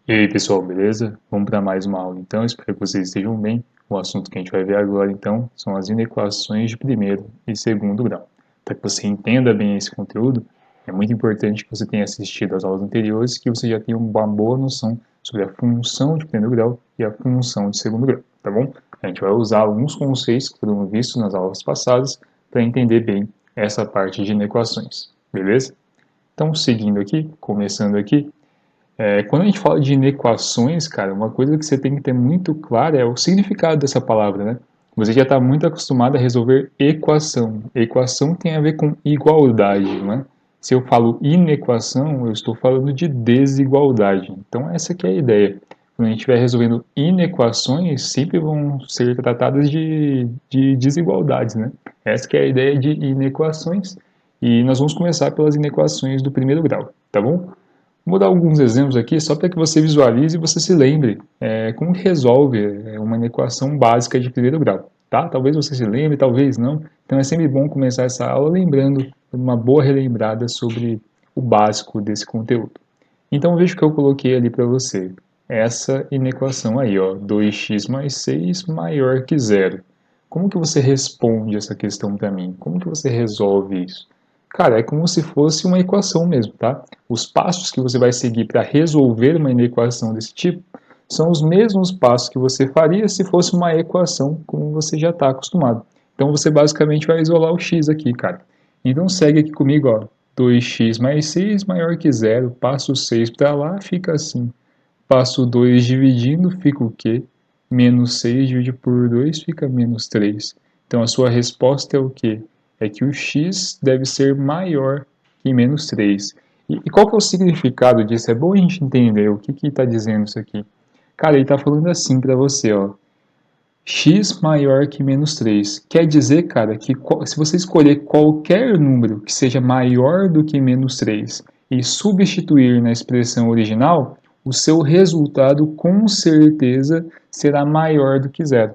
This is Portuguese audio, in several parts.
E aí pessoal, beleza? Vamos para mais uma aula então, espero que vocês estejam bem. O assunto que a gente vai ver agora então são as inequações de primeiro e segundo grau. Para que você entenda bem esse conteúdo, é muito importante que você tenha assistido às aulas anteriores e que você já tenha uma boa noção sobre a função de primeiro grau e a função de segundo grau, tá bom? A gente vai usar alguns conceitos que foram vistos nas aulas passadas para entender bem essa parte de inequações, beleza? Então, seguindo aqui, começando aqui, quando a gente fala de inequações, cara, uma coisa que você tem que ter muito clara é o significado dessa palavra, né? Você já está muito acostumado a resolver equação. Equação tem a ver com igualdade, né? Se eu falo inequação, eu estou falando de desigualdade. Então, essa que é a ideia. Quando a gente estiver resolvendo inequações, sempre vão ser tratadas de desigualdades, né? Essa que é a ideia de inequações. E nós vamos começar pelas inequações do primeiro grau, tá bom? Vou dar alguns exemplos aqui só para que você visualize e você se lembre como resolve uma equação básica de primeiro grau, tá? Talvez você se lembre, talvez não. Então é sempre bom começar essa aula lembrando uma boa relembrada sobre o básico desse conteúdo. Então veja o que eu coloquei ali para você. Essa inequação aí, ó, 2x mais 6 maior que zero. Como que você responde essa questão para mim? Como que você resolve isso? Cara, é como se fosse uma equação mesmo, tá? Os passos que você vai seguir para resolver uma inequação desse tipo são os mesmos passos que você faria se fosse uma equação como você já está acostumado. Então você basicamente vai isolar o x aqui, cara. Então segue aqui comigo, ó. 2x mais 6 maior que zero. Passo 6 para lá, fica assim. Passo 2 dividindo, fica o quê? Menos 6 dividido por 2 fica menos 3. Então a sua resposta é o quê? É que o x deve ser maior que menos 3. E qual que é o significado disso? É bom a gente entender o que está dizendo isso aqui. Cara, ele está falando assim para você, ó. X maior que menos 3. Quer dizer, cara, que se você escolher qualquer número que seja maior do que menos 3 e substituir na expressão original, o seu resultado com certeza será maior do que zero.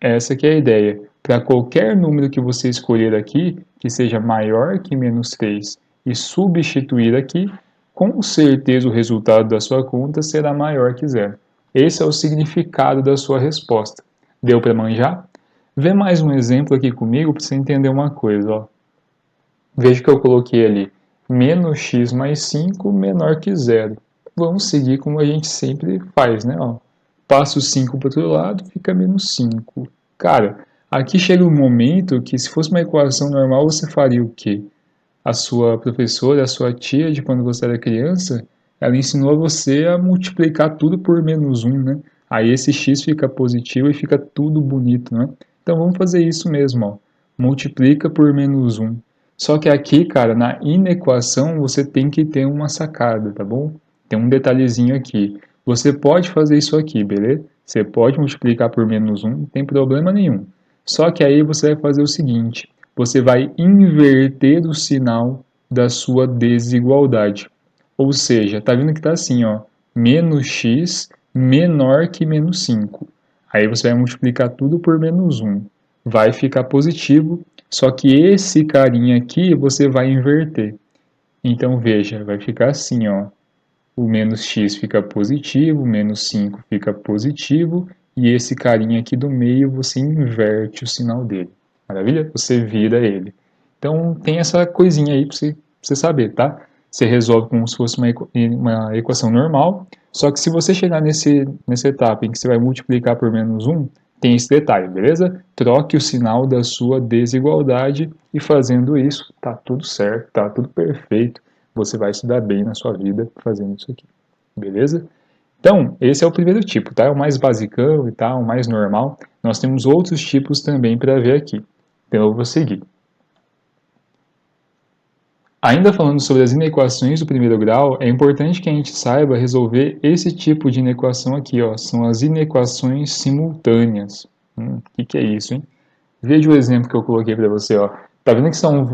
Essa que é a ideia. Para qualquer número que você escolher aqui, que seja maior que menos 3 e substituir aqui, com certeza o resultado da sua conta será maior que zero. Esse é o significado da sua resposta. Deu para manjar? Vê mais um exemplo aqui comigo para você entender uma coisa. Ó. Veja que eu coloquei ali menos x mais 5 menor que zero. Vamos seguir como a gente sempre faz, né? Ó, passo 5 para o outro lado, fica menos 5. Cara, aqui chega um momento que se fosse uma equação normal, você faria o quê? A sua professora, a sua tia de quando você era criança, ela ensinou a você a multiplicar tudo por menos um, né? Aí esse x fica positivo e fica tudo bonito, né? Então vamos fazer isso mesmo, ó. Multiplica por menos um. Só que aqui, cara, na inequação você tem que ter uma sacada, tá bom? Tem um detalhezinho aqui. Você pode fazer isso aqui, beleza? Você pode multiplicar por menos um, não tem problema nenhum. Só que aí você vai fazer o seguinte, você vai inverter o sinal da sua desigualdade. Ou seja, tá vendo que tá assim, ó, menos x menor que menos 5. Aí você vai multiplicar tudo por menos um. Vai ficar positivo, só que esse carinha aqui você vai inverter. Então veja, vai ficar assim, ó. O menos x fica positivo, menos 5 fica positivo, e esse carinha aqui do meio você inverte o sinal dele. Maravilha? Você vira ele. Então tem essa coisinha aí para você saber, tá? Você resolve como se fosse uma equação normal, só que se você chegar nessa etapa em que você vai multiplicar por menos um, tem esse detalhe, beleza? Troque o sinal da sua desigualdade e fazendo isso, tá tudo certo, tá tudo perfeito. Você vai se dar bem na sua vida fazendo isso aqui, beleza? Então, esse é o primeiro tipo, tá? É o mais basicão e tal, o mais normal. Nós temos outros tipos também para ver aqui. Então eu vou seguir. Ainda falando sobre as inequações do primeiro grau, é importante que a gente saiba resolver esse tipo de inequação aqui, ó. São as inequações simultâneas. Que é isso, hein? Veja o exemplo que eu coloquei para você, ó. Tá vendo que são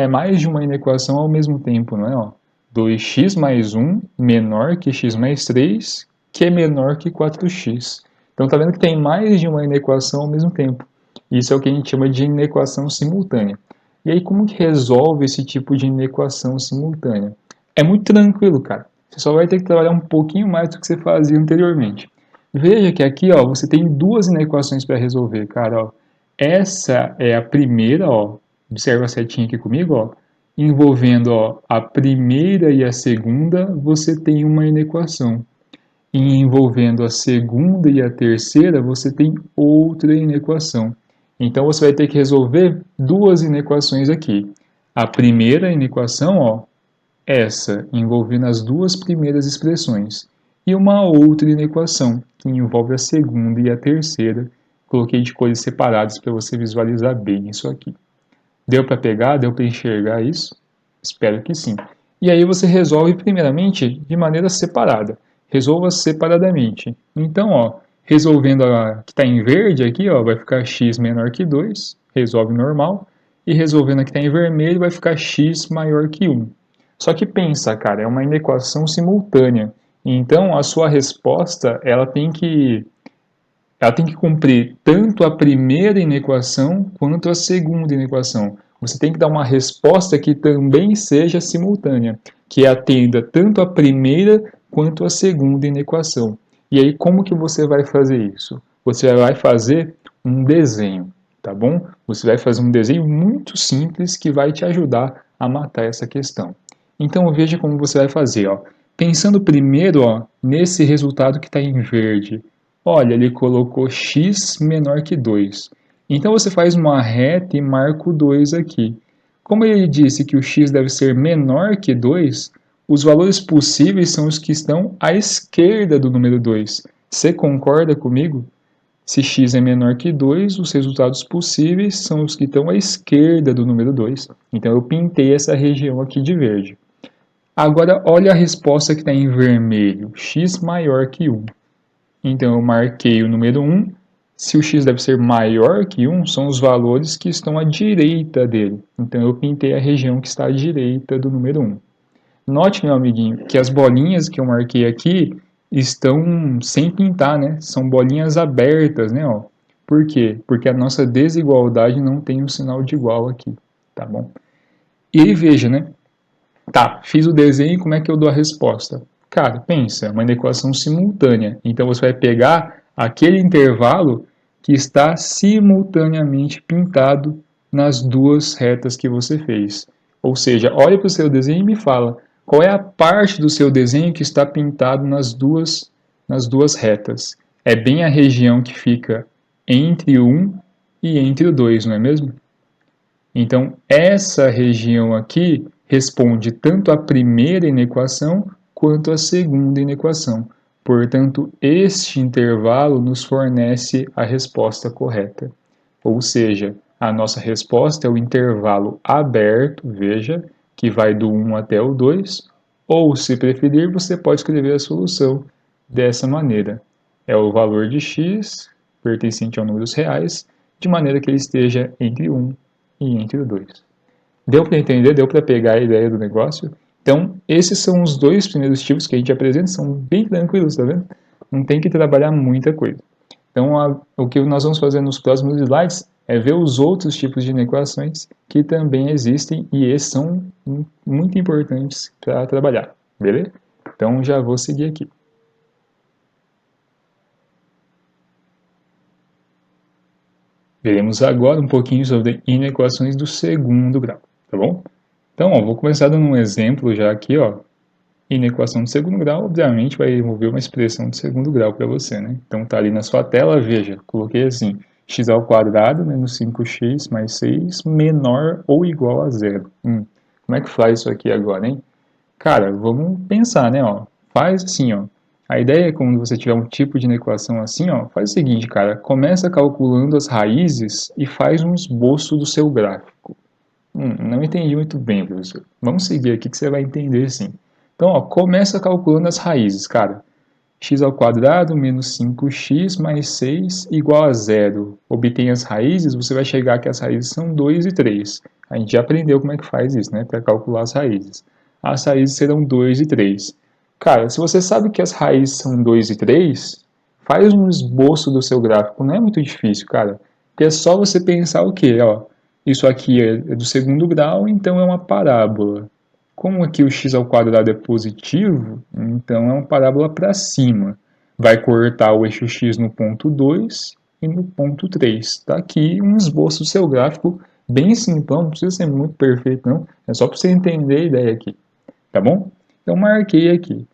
mais de uma inequação ao mesmo tempo, não é? Ó? 2x mais 1 menor que x mais 3, que é menor que 4x. Então tá vendo que tem mais de uma inequação ao mesmo tempo. Isso é o que a gente chama de inequação simultânea. E aí como que resolve esse tipo de inequação simultânea? É muito tranquilo, cara. Você só vai ter que trabalhar um pouquinho mais do que você fazia anteriormente. Veja que aqui, ó, você tem duas inequações para resolver, cara, ó. Essa é a primeira, ó. Observa a setinha aqui comigo, ó. Envolvendo, ó, a primeira e a segunda, você tem uma inequação. E envolvendo a segunda e a terceira, você tem outra inequação. Então você vai ter que resolver duas inequações aqui. A primeira inequação, ó, essa, envolvendo as duas primeiras expressões, e uma outra inequação, que envolve a segunda e a terceira. Coloquei de cores separadas para você visualizar bem isso aqui. Deu para pegar? Deu para enxergar isso? Espero que sim. E aí você resolve primeiramente de maneira separada. Resolva separadamente. Então, ó, resolvendo a que está em verde aqui, ó, vai ficar x menor que 2, resolve normal. E resolvendo a que está em vermelho, vai ficar x maior que 1. Só que pensa, cara, é uma inequação simultânea. Então, a sua resposta, ela tem que cumprir tanto a primeira inequação quanto a segunda inequação. Você tem que dar uma resposta que também seja simultânea, que atenda tanto a primeira quanto a segunda inequação. E aí, como que você vai fazer isso? Você vai fazer um desenho, tá bom? Você vai fazer um desenho muito simples que vai te ajudar a matar essa questão. Então, veja como você vai fazer, ó. Pensando primeiro, ó, nesse resultado que está em verde. Olha, ele colocou x menor que 2. Então você faz uma reta e marca o 2 aqui. Como ele disse que o x deve ser menor que 2, os valores possíveis são os que estão à esquerda do número 2. Você concorda comigo? Se x é menor que 2, os resultados possíveis são os que estão à esquerda do número 2. Então eu pintei essa região aqui de verde. Agora olha a resposta que está em vermelho, x maior que 1. Então eu marquei o número 1. Se o x deve ser maior que 1, são os valores que estão à direita dele. Então eu pintei a região que está à direita do número 1. Note, meu amiguinho, que as bolinhas que eu marquei aqui estão sem pintar, né? São bolinhas abertas, né? Ó. Por quê? Porque a nossa desigualdade não tem um sinal de igual aqui, tá bom? E aí veja, né? Tá, fiz o desenho, como é que eu dou a resposta? Cara, pensa, é uma equação simultânea. Então você vai pegar aquele intervalo que está simultaneamente pintado nas duas retas que você fez. Ou seja, olha para o seu desenho e me fala qual é a parte do seu desenho que está pintado nas duas retas. É bem a região que fica entre o 1 e entre o 2, não é mesmo? Então, essa região aqui responde tanto à primeira inequação quanto à segunda inequação. Portanto, este intervalo nos fornece a resposta correta. Ou seja, a nossa resposta é o intervalo aberto, veja, que vai do 1 até o 2, ou, se preferir, você pode escrever a solução dessa maneira. É o valor de x, pertencente ao número dos reais, de maneira que ele esteja entre 1 e entre o 2. Deu para entender? Deu para pegar a ideia do negócio? Então, esses são os dois primeiros tipos que a gente apresenta, são bem tranquilos, tá vendo? Não tem que trabalhar muita coisa. Então, o que nós vamos fazer nos próximos slides é ver os outros tipos de inequações que também existem e esses são muito importantes para trabalhar, beleza? Então, já vou seguir aqui. Veremos agora um pouquinho sobre inequações do segundo grau, tá bom? Então, ó, vou começar dando um exemplo já aqui, ó. Inequação de segundo grau, obviamente, vai envolver uma expressão de segundo grau para você, né? Então, tá ali na sua tela, veja, coloquei assim, x ao quadrado menos 5x mais 6 menor ou igual a zero. Como é que faz isso aqui agora, hein? Cara, vamos pensar, né, ó. Faz assim, ó. A ideia é quando você tiver um tipo de inequação assim, ó, faz o seguinte, cara, começa calculando as raízes e faz um esboço do seu gráfico. Não entendi muito bem, professor. Vamos seguir aqui que você vai entender sim. Então, ó, começa calculando as raízes, cara. X ao quadrado menos 5x mais 6 igual a zero. Obtém as raízes, você vai chegar que as raízes são 2 e 3. A gente já aprendeu como é que faz isso, né? Para calcular as raízes. As raízes serão 2 e 3. Cara, se você sabe que as raízes são 2 e 3, faz um esboço do seu gráfico. Não é muito difícil, cara. Porque é só você pensar o quê? Ó, isso aqui é do segundo grau, então é uma parábola. Como aqui o x ao quadrado é positivo, então é uma parábola para cima. Vai cortar o eixo x no ponto 2 e no ponto 3. Está aqui um esboço do seu gráfico bem simplão, não precisa ser muito perfeito não, é só para você entender a ideia aqui, tá bom? Então marquei aqui.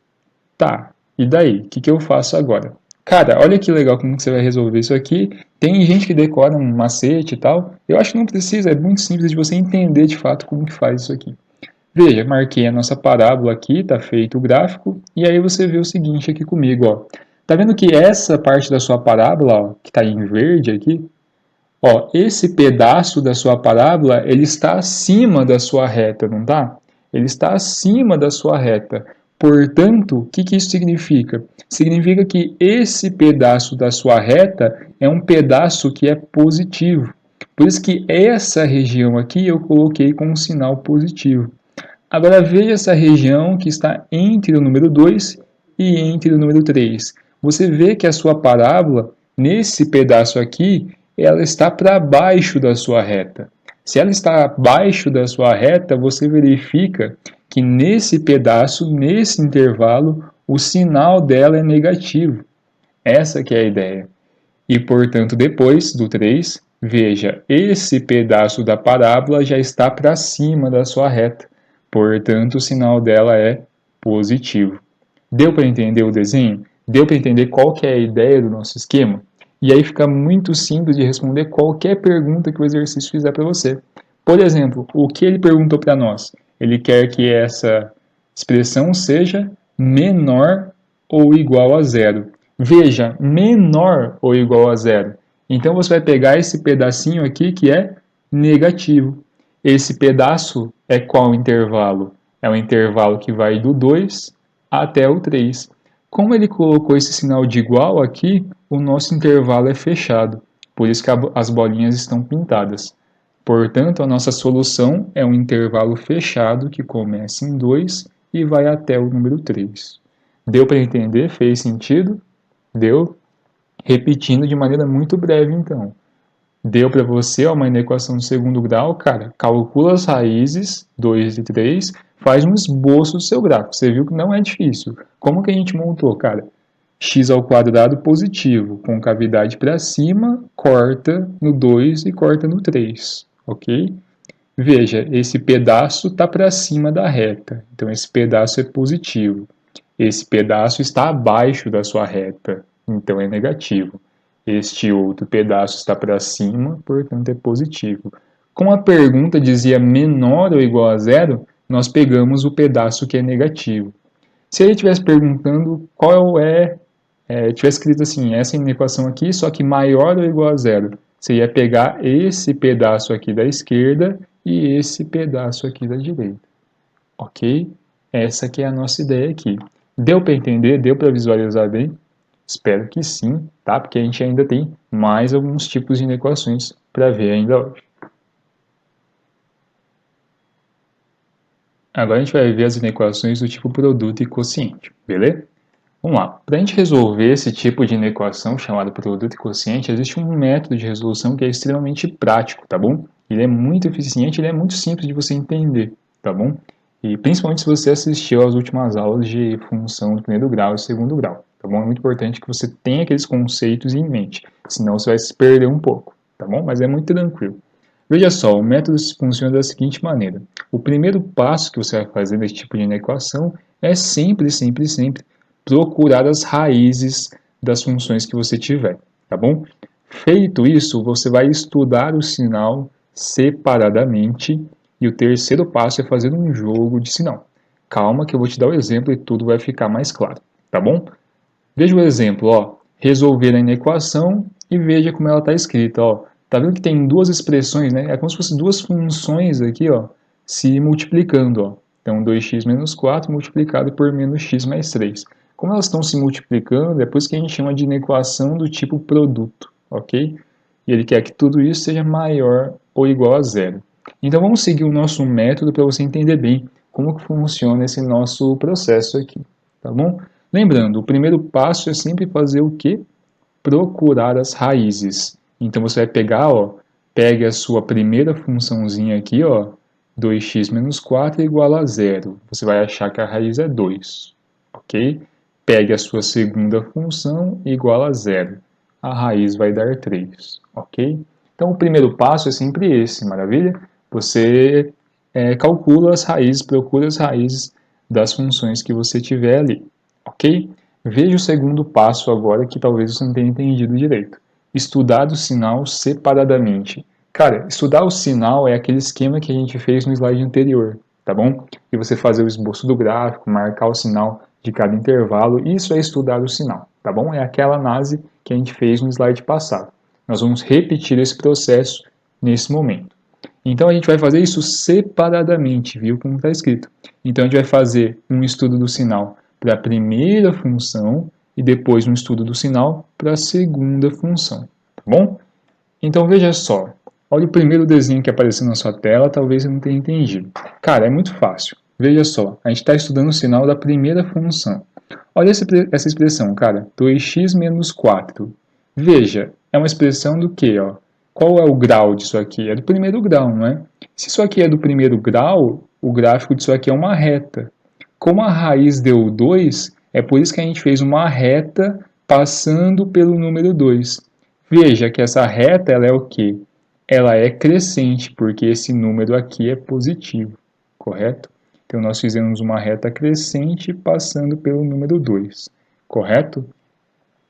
Tá, e daí? O que eu faço agora? Cara, olha que legal como você vai resolver isso aqui. Tem gente que decora um macete e tal. Eu acho que não precisa, é muito simples de você entender de fato como que faz isso aqui. Veja, marquei a nossa parábola aqui, tá feito o gráfico, e aí você vê o seguinte aqui comigo, ó. Tá vendo que essa parte da sua parábola, ó, que tá em verde aqui, ó, esse pedaço da sua parábola, ele está acima da sua reta, não tá? Ele está acima da sua reta. Portanto, o que isso significa? Significa que esse pedaço da sua reta é um pedaço que é positivo. Por isso que essa região aqui eu coloquei com um sinal positivo. Agora veja essa região que está entre o número 2 e entre o número 3. Você vê que a sua parábola, nesse pedaço aqui, ela está para baixo da sua reta. Se ela está abaixo da sua reta, você verifica que nesse pedaço, nesse intervalo, o sinal dela é negativo. Essa que é a ideia. E, portanto, depois do 3, veja, esse pedaço da parábola já está para cima da sua reta. Portanto, o sinal dela é positivo. Deu para entender o desenho? Deu para entender qual que é a ideia do nosso esquema? E aí fica muito simples de responder qualquer pergunta que o exercício fizer para você. Por exemplo, o que ele perguntou para nós? Ele quer que essa expressão seja menor ou igual a zero. Veja, menor ou igual a zero. Então você vai pegar esse pedacinho aqui que é negativo. Esse pedaço é qual intervalo? É o intervalo que vai do 2 até o 3. Como ele colocou esse sinal de igual aqui, o nosso intervalo é fechado. Por isso que as bolinhas estão pintadas. Portanto, a nossa solução é um intervalo fechado que começa em 2 e vai até o número 3. Deu para entender? Fez sentido? Deu? Repetindo de maneira muito breve, então. Deu para você uma inequação de segundo grau, cara, calcula as raízes, 2 e 3, faz um esboço do seu gráfico. Você viu que não é difícil. Como que a gente montou, cara? X ao quadrado positivo, com cavidade para cima, corta no 2 e corta no 3, ok? Veja, esse pedaço está para cima da reta, então esse pedaço é positivo. Esse pedaço está abaixo da sua reta, então é negativo. Este outro pedaço está para cima, portanto é positivo. Como a pergunta dizia menor ou igual a zero, nós pegamos o pedaço que é negativo. Se ele estivesse perguntando qual tivesse escrito assim, essa equação aqui, só que maior ou igual a zero, você ia pegar esse pedaço aqui da esquerda e esse pedaço aqui da direita. Ok? Essa aqui é a nossa ideia aqui. Deu para entender? Deu para visualizar bem? Espero que sim, tá? Porque a gente ainda tem mais alguns tipos de inequações para ver ainda hoje. Agora a gente vai ver as inequações do tipo produto e quociente, beleza? Vamos lá. Para a gente resolver esse tipo de inequação chamada produto e quociente, existe um método de resolução que é extremamente prático, tá bom? Ele é muito eficiente, ele é muito simples de você entender, tá bom? E principalmente se você assistiu às últimas aulas de função do primeiro grau e segundo grau, tá bom? É muito importante que você tenha aqueles conceitos em mente, senão você vai se perder um pouco, tá bom? Mas é muito tranquilo. Veja só, o método funciona da seguinte maneira. O primeiro passo que você vai fazer nesse tipo de inequação é sempre procurar as raízes das funções que você tiver, tá bom? Feito isso, você vai estudar o sinal separadamente e o terceiro passo é fazer um jogo de sinal. Calma que eu vou te dar o exemplo e tudo vai ficar mais claro, tá bom? Veja o exemplo, ó, resolver a inequação e veja como ela está escrita, ó. Tá vendo que tem duas expressões, né? É como se fossem duas funções aqui, ó, se multiplicando, ó. Então, 2x menos 4 multiplicado por menos x mais 3. Como elas estão se multiplicando, é por isso que a gente chama de inequação do tipo produto, ok? E ele quer que tudo isso seja maior ou igual a zero. Então, vamos seguir o nosso método para você entender bem como que funciona esse nosso processo aqui, tá bom? Lembrando, o primeiro passo é sempre fazer o quê? Procurar as raízes. Então você vai pegar, ó, pegue a sua primeira funçãozinha aqui, ó, 2x menos 4 é igual a 0. Você vai achar que a raiz é 2, ok? Pegue a sua segunda função igual a 0. A raiz vai dar 3, ok? Então, o primeiro passo é sempre esse, maravilha? Você calcula as raízes, procura as raízes das funções que você tiver ali, ok? Veja o segundo passo agora que talvez você não tenha entendido direito. Estudar o sinal separadamente. Cara, estudar o sinal é aquele esquema que a gente fez no slide anterior, tá bom? E você fazer o esboço do gráfico, marcar o sinal de cada intervalo, isso é estudar o sinal, tá bom? É aquela análise que a gente fez no slide passado. Nós vamos repetir esse processo nesse momento. Então a gente vai fazer isso separadamente, viu como está escrito. Então a gente vai fazer um estudo do sinal para a primeira função e depois um estudo do sinal para a segunda função, tá bom? Então veja só, olha o primeiro desenho que apareceu na sua tela, talvez você não tenha entendido. Cara, é muito fácil. Veja só, a gente está estudando o sinal da primeira função. Olha essa expressão, cara, 2x menos 4. Veja, é uma expressão do quê? Ó? Qual é o grau disso aqui? É do primeiro grau, não é? Se isso aqui é do primeiro grau, o gráfico disso aqui é uma reta. Como a raiz deu 2, é por isso que a gente fez uma reta passando pelo número 2. Veja que essa reta ela é o quê? Ela é crescente, porque esse número aqui é positivo, correto? Então, nós fizemos uma reta crescente passando pelo número 2, correto?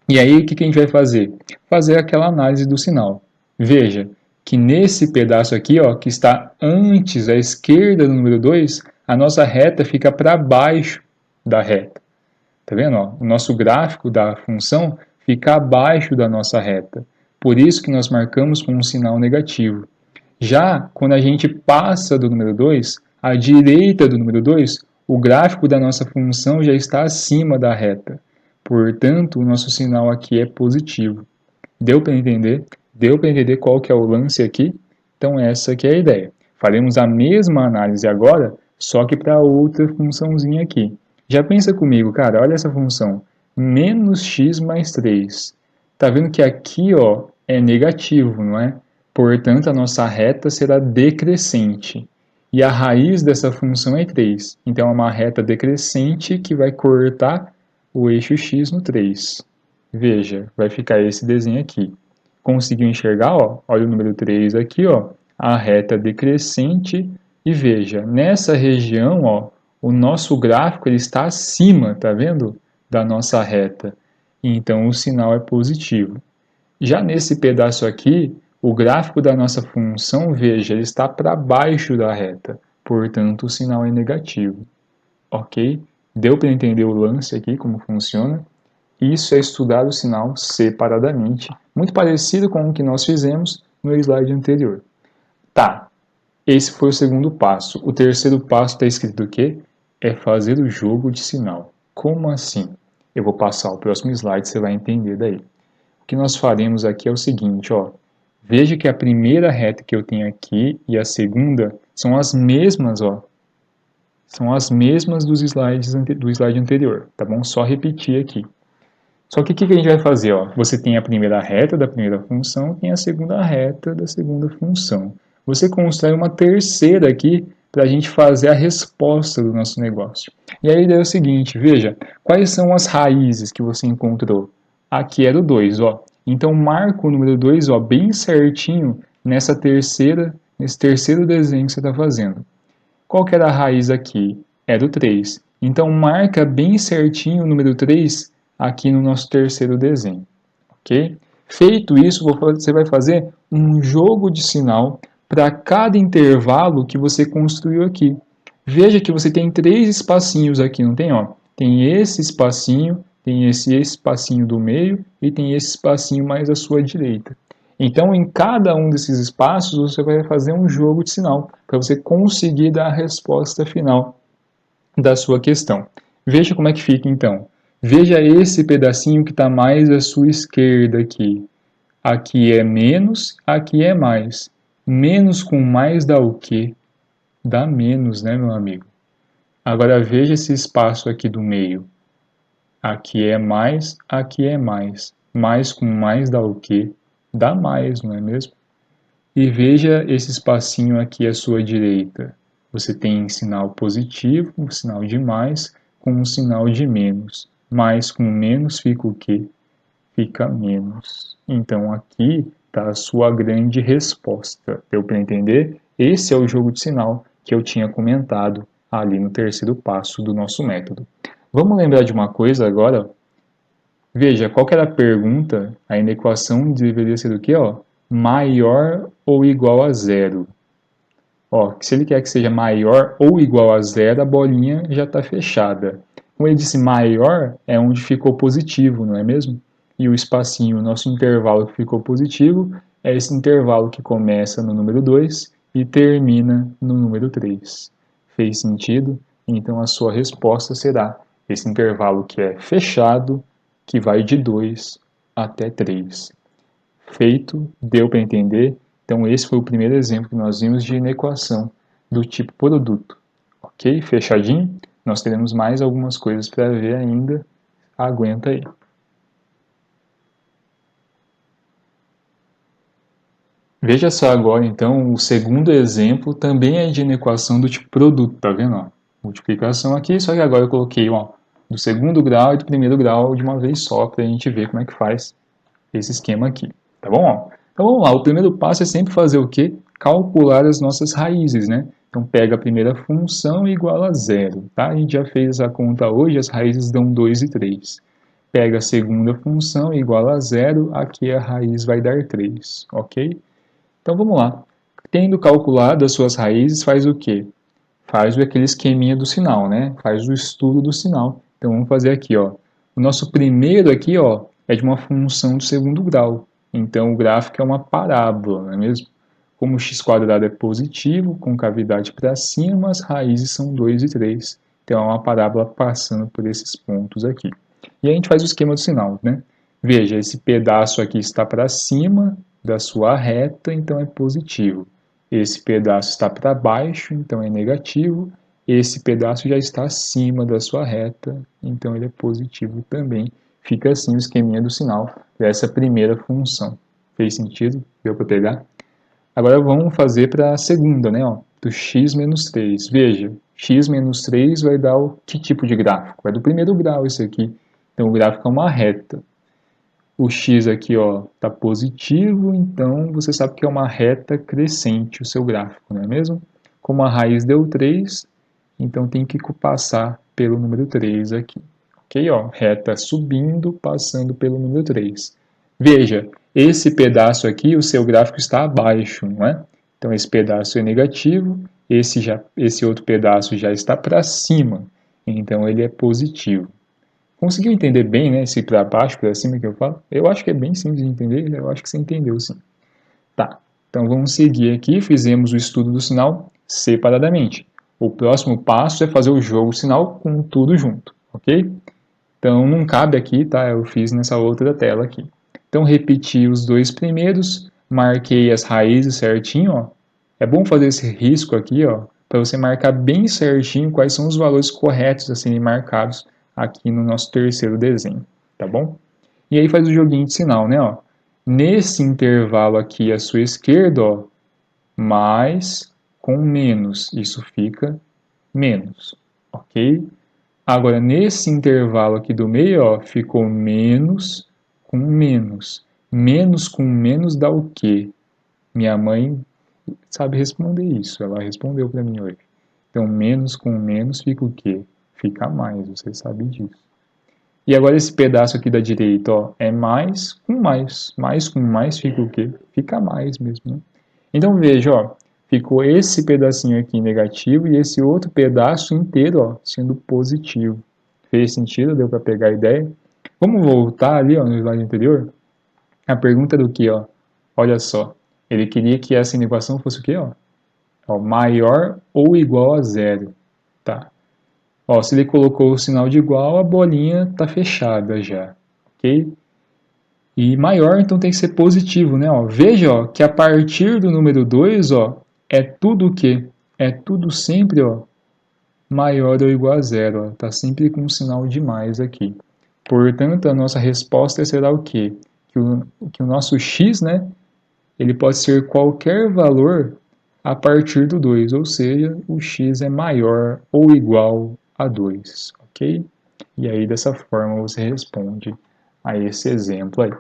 E aí, o que a gente vai fazer? Fazer aquela análise do sinal. Veja que nesse pedaço aqui, ó, que está antes à esquerda do número 2, a nossa reta fica para baixo da reta. Tá vendo? Ó? O nosso gráfico da função fica abaixo da nossa reta. Por isso que nós marcamos com um sinal negativo. Já quando a gente passa do número 2, à direita do número 2, o gráfico da nossa função já está acima da reta. Portanto, o nosso sinal aqui é positivo. Deu para entender? Deu para entender qual que é o lance aqui? Então essa que é a ideia. Faremos a mesma análise agora, só que para outra funçãozinha aqui. Já pensa comigo, cara, olha essa função. Menos x mais 3. Tá vendo que aqui ó, é negativo, não é? Portanto, a nossa reta será decrescente. E a raiz dessa função é 3. Então, é uma reta decrescente que vai cortar o eixo x no 3. Veja, vai ficar esse desenho aqui. Conseguiu enxergar? Ó? Olha o número 3 aqui, ó, a reta decrescente. E veja, nessa região, ó, o nosso gráfico ele está acima, tá vendo? Da nossa reta. Então, o sinal é positivo. Já nesse pedaço aqui, o gráfico da nossa função, veja, ele está para baixo da reta. Portanto, o sinal é negativo. Ok? Deu para entender o lance aqui, como funciona? Isso é estudar o sinal separadamente, muito parecido com o que nós fizemos no slide anterior. Tá, esse foi o segundo passo. O terceiro passo está escrito o quê? É fazer o jogo de sinal. Como assim? Eu vou passar o próximo slide, você vai entender daí. O que nós faremos aqui é o seguinte, ó. Veja que a primeira reta que eu tenho aqui e a segunda são as mesmas, ó. São as mesmas do slide anterior, tá bom? Só repetir aqui. Só que o que a gente vai fazer? Ó? Você tem a primeira reta da primeira função, tem a segunda reta da segunda função. Você constrói uma terceira aqui para a gente fazer a resposta do nosso negócio. E aí é o seguinte, veja, quais são as raízes que você encontrou? Aqui era o 2, ó. Então marca o número 2, ó, bem certinho nesse terceiro desenho que você está fazendo. Qual que era a raiz aqui? Era o 3. Então marca bem certinho o número 3 aqui no nosso terceiro desenho, ok? Feito isso, você vai fazer um jogo de sinal para cada intervalo que você construiu aqui. Veja que você tem 3 espacinhos aqui, não tem? Ó? Tem esse espacinho, tem esse espacinho do meio e tem esse espacinho mais à sua direita. Então, em cada um desses espaços, você vai fazer um jogo de sinal para você conseguir dar a resposta final da sua questão. Veja como é que fica, então. Veja esse pedacinho que está mais à sua esquerda aqui. Aqui é menos, aqui é mais. Menos com mais dá o quê? Dá menos, né, meu amigo? Agora veja esse espaço aqui do meio. Aqui é mais, aqui é mais. Mais com mais dá o quê? Dá mais, não é mesmo? E veja esse espacinho aqui à sua direita. Você tem sinal positivo, um sinal de mais, com um sinal de menos. Mais com menos fica o quê? Fica menos. Então aqui está a sua grande resposta. Deu para entender? Esse é o jogo de sinal que eu tinha comentado ali no terceiro passo do nosso método. Vamos lembrar de uma coisa agora? Veja, qual que era a pergunta? A equação deveria ser o quê? Ó? Maior ou igual a zero. Ó, se ele quer que seja maior ou igual a zero, a bolinha já está fechada. Como ele disse maior, é onde ficou positivo, não é mesmo? E o espacinho, o nosso intervalo que ficou positivo, é esse intervalo que começa no número 2 e termina no número 3. Fez sentido? Então a sua resposta será esse intervalo que é fechado, que vai de 2 até 3. Feito, deu para entender? Então esse foi o primeiro exemplo que nós vimos de inequação do tipo produto. Ok? Fechadinho? Nós teremos mais algumas coisas para ver ainda. Aguenta aí. Veja só agora, então, o segundo exemplo também é de inequação do tipo produto, tá vendo? Ó, multiplicação aqui, só que agora eu coloquei ó, do segundo grau e do primeiro grau de uma vez só, para a gente ver como é que faz esse esquema aqui, tá bom? Então vamos lá, o primeiro passo é sempre fazer o quê? Calcular as nossas raízes, né? Então pega a primeira função igual a zero, tá? A gente já fez a conta hoje, as raízes dão 2 e 3. Pega a segunda função igual a zero, aqui a raiz vai dar 3, ok? Então vamos lá. Tendo calculado as suas raízes, faz o quê? Faz aquele esqueminha do sinal, né? Faz o estudo do sinal. Então vamos fazer aqui, ó. O nosso primeiro aqui, ó, é de uma função do segundo grau. Então o gráfico é uma parábola, não é mesmo? Como o x² é positivo, com cavidade para cima, as raízes são 2 e 3. Então é uma parábola passando por esses pontos aqui. E a gente faz o esquema do sinal, né? Veja, esse pedaço aqui está para cima da sua reta, então é positivo. Esse pedaço está para baixo, então é negativo. Esse pedaço já está acima da sua reta, então ele é positivo também. Fica assim o esqueminha do sinal dessa primeira função. Fez sentido? Deu para pegar? Agora vamos fazer para a segunda, né? Ó, do x menos 3. Veja, x menos 3 vai dar o que tipo de gráfico? É do primeiro grau isso aqui. Então o gráfico é uma reta. O x aqui está positivo, então você sabe que é uma reta crescente o seu gráfico, não é mesmo? Como a raiz deu 3, então tem que passar pelo número 3 aqui. Ok? Ó, reta subindo, passando pelo número 3. Veja, esse pedaço aqui, o seu gráfico está abaixo, não é? Então esse pedaço é negativo, esse outro pedaço já está para cima, então ele é positivo. Conseguiu entender bem, né, esse para baixo, para cima que eu falo? Eu acho que é bem simples de entender, eu acho que você entendeu sim. Tá, então vamos seguir aqui, fizemos o estudo do sinal separadamente. O próximo passo é fazer o jogo sinal com tudo junto, ok? Então não cabe aqui, tá? Eu fiz nessa outra tela aqui. Então repeti os dois primeiros, marquei as raízes certinho, ó. É bom fazer esse risco aqui, ó, para você marcar bem certinho quais são os valores corretos a serem marcados aqui no nosso terceiro desenho, tá bom? E aí faz o joguinho de sinal, né, ó. Nesse intervalo aqui à sua esquerda, ó, mais com menos, isso fica menos, ok? Agora, nesse intervalo aqui do meio, ó, ficou menos com menos. Menos com menos dá o quê? Minha mãe sabe responder isso, ela respondeu para mim hoje. Então, menos com menos fica o quê? Fica mais, você sabe disso. E agora esse pedaço aqui da direita, ó, é mais com mais. Mais com mais fica o quê? Fica mais mesmo, né? Então veja, ó, ficou esse pedacinho aqui negativo e esse outro pedaço inteiro, ó, sendo positivo. Fez sentido? Deu para pegar a ideia? Vamos voltar ali, ó, no slide anterior? A pergunta do que, ó? Olha só, ele queria que essa inequação fosse o quê, ó? Ó, maior ou igual a zero, tá? Ó, se ele colocou o sinal de igual, a bolinha está fechada já, ok? E maior, então tem que ser positivo, né? Ó, veja ó, que a partir do número 2, ó, é tudo o quê? É tudo sempre ó, maior ou igual a zero. Está sempre com um sinal de mais aqui. Portanto, a nossa resposta será o quê? Que o nosso x, né, ele pode ser qualquer valor a partir do 2, ou seja, o x é maior ou igual a 2, ok? E aí, dessa forma, você responde a esse exemplo aí.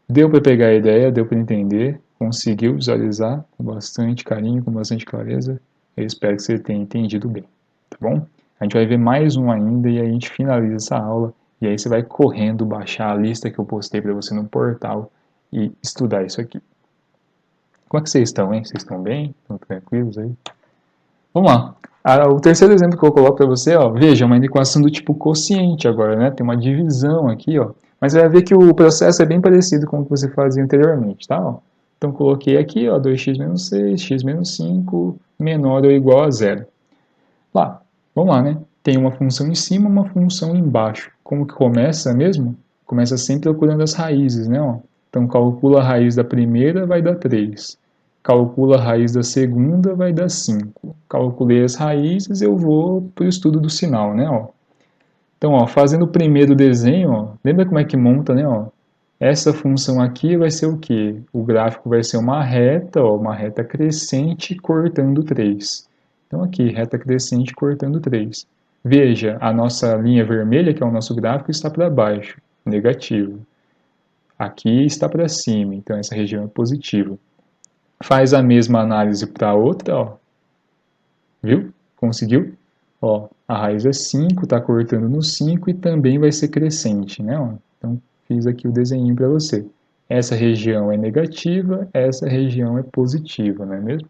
Deu para pegar a ideia, deu para entender, conseguiu visualizar com bastante carinho, com bastante clareza? Eu espero que você tenha entendido bem, tá bom? A gente vai ver mais um ainda e aí a gente finaliza essa aula e aí você vai correndo baixar a lista que eu postei para você no portal e estudar isso aqui. Como é que vocês estão, hein? Vocês estão bem? Estão tranquilos aí? Vamos lá. O terceiro exemplo que eu coloco para você, ó, veja, uma equação do tipo quociente agora, né? Tem uma divisão aqui, ó. Mas você vai ver que o processo é bem parecido com o que você fazia anteriormente, tá? Ó. Então, coloquei aqui, ó, 2x menos 6, x menos 5, menor ou igual a zero. Lá, vamos lá, né? Tem uma função em cima, uma função embaixo. Como que começa mesmo? Começa sempre procurando as raízes, né? Ó. Então, calcula a raiz da primeira, vai dar 3. Calcula a raiz da segunda, vai dar 5. Calculei as raízes, eu vou para o estudo do sinal, né? Ó. Então, ó, fazendo o primeiro desenho, ó, lembra como é que monta, né? Ó? Essa função aqui vai ser o quê? O gráfico vai ser uma reta crescente cortando 3. Então, aqui, reta crescente cortando 3. Veja, a nossa linha vermelha, que é o nosso gráfico, está para baixo, negativo. Aqui está para cima, então essa região é positiva. Faz a mesma análise para a outra, ó. Viu? Conseguiu? Ó, a raiz é 5, está cortando no 5 e também vai ser crescente, né? Ó, então, fiz aqui o desenho para você. Essa região é negativa, essa região é positiva, não é mesmo?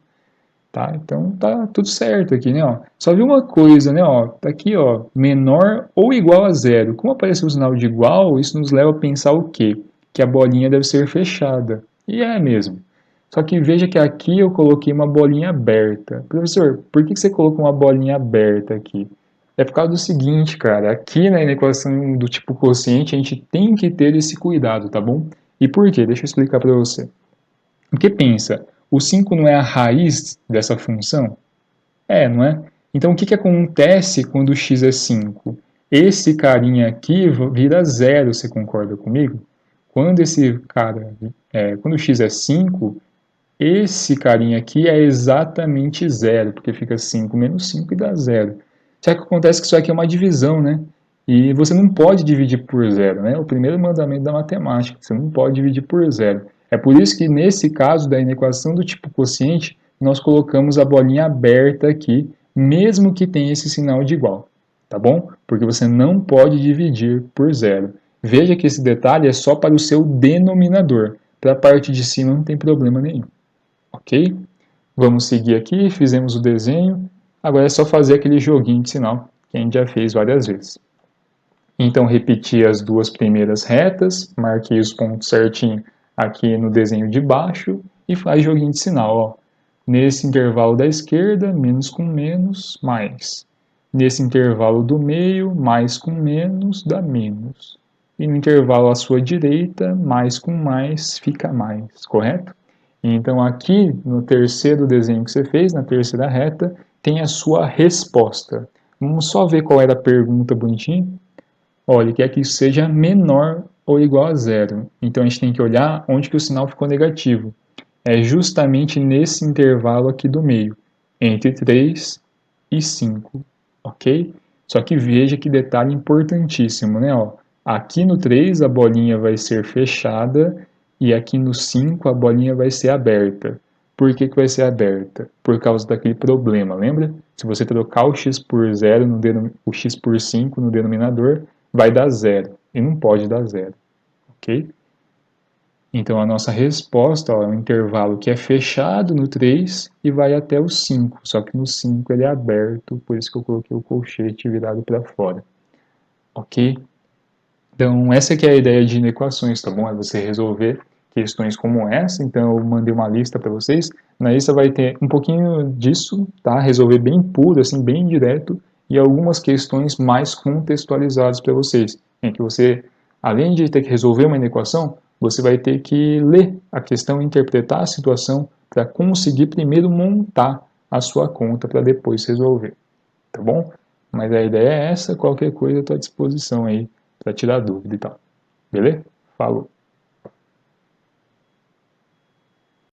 Tá? Então, tá tudo certo aqui, né? Ó. Só vi uma coisa, né? Ó, tá aqui, ó, menor ou igual a zero. Como apareceu o sinal de igual, isso nos leva a pensar o quê? Que a bolinha deve ser fechada. E é mesmo. Só que veja que aqui eu coloquei uma bolinha aberta. Professor, por que você colocou uma bolinha aberta aqui? É por causa do seguinte, cara. Aqui na equação do tipo quociente, a gente tem que ter esse cuidado, tá bom? E por quê? Deixa eu explicar para você. Porque pensa, o 5 não é a raiz dessa função? É, não é? Então, o que acontece quando x é 5? Esse carinha aqui vira zero, você concorda comigo? Quando esse cara, quando x é 5, esse carinha aqui é exatamente zero, porque fica 5 menos 5 e dá zero. Só que acontece que isso aqui é uma divisão, né? E você não pode dividir por zero, né? O primeiro mandamento da matemática, você não pode dividir por zero. É por isso que nesse caso da inequação do tipo quociente, nós colocamos a bolinha aberta aqui, mesmo que tenha esse sinal de igual, tá bom? Porque você não pode dividir por zero. Veja que esse detalhe é só para o seu denominador. Para a parte de cima não tem problema nenhum. Ok? Vamos seguir aqui, fizemos o desenho. Agora é só fazer aquele joguinho de sinal que a gente já fez várias vezes. Então, repeti as duas primeiras retas, marquei os pontos certinho aqui no desenho de baixo e faz joguinho de sinal. Ó. Nesse intervalo da esquerda, menos com menos, mais. Nesse intervalo do meio, mais com menos, dá menos. E no intervalo à sua direita, mais com mais, fica mais, correto? Então, aqui no terceiro desenho que você fez, na terceira reta, tem a sua resposta. Vamos só ver qual era a pergunta bonitinho. Olha, quer que isso seja menor ou igual a zero. Então, a gente tem que olhar onde que o sinal ficou negativo. É justamente nesse intervalo aqui do meio, entre 3 e 5, ok? Só que veja que detalhe importantíssimo, né? Ó, aqui no 3 a bolinha vai ser fechada e aqui no 5 a bolinha vai ser aberta. Por que vai ser aberta? Por causa daquele problema, lembra? Se você trocar o x por 0, o x por 5 no denominador, vai dar zero. E não pode dar zero, ok? Então, a nossa resposta ó, é um intervalo que é fechado no 3 e vai até o 5. Só que no 5 ele é aberto, por isso que eu coloquei o colchete virado para fora. Ok? Então, essa que é a ideia de inequações, tá bom? É você resolver questões como essa. Então, eu mandei uma lista para vocês. Na lista vai ter um pouquinho disso, tá? Resolver bem puro, assim, bem direto. E algumas questões mais contextualizadas para vocês. Em que você, além de ter que resolver uma inequação, você vai ter que ler a questão, interpretar a situação para conseguir primeiro montar a sua conta para depois resolver, tá bom? Mas a ideia é essa, qualquer coisa eu estou à disposição aí para tirar dúvida e tal. Beleza? Falou!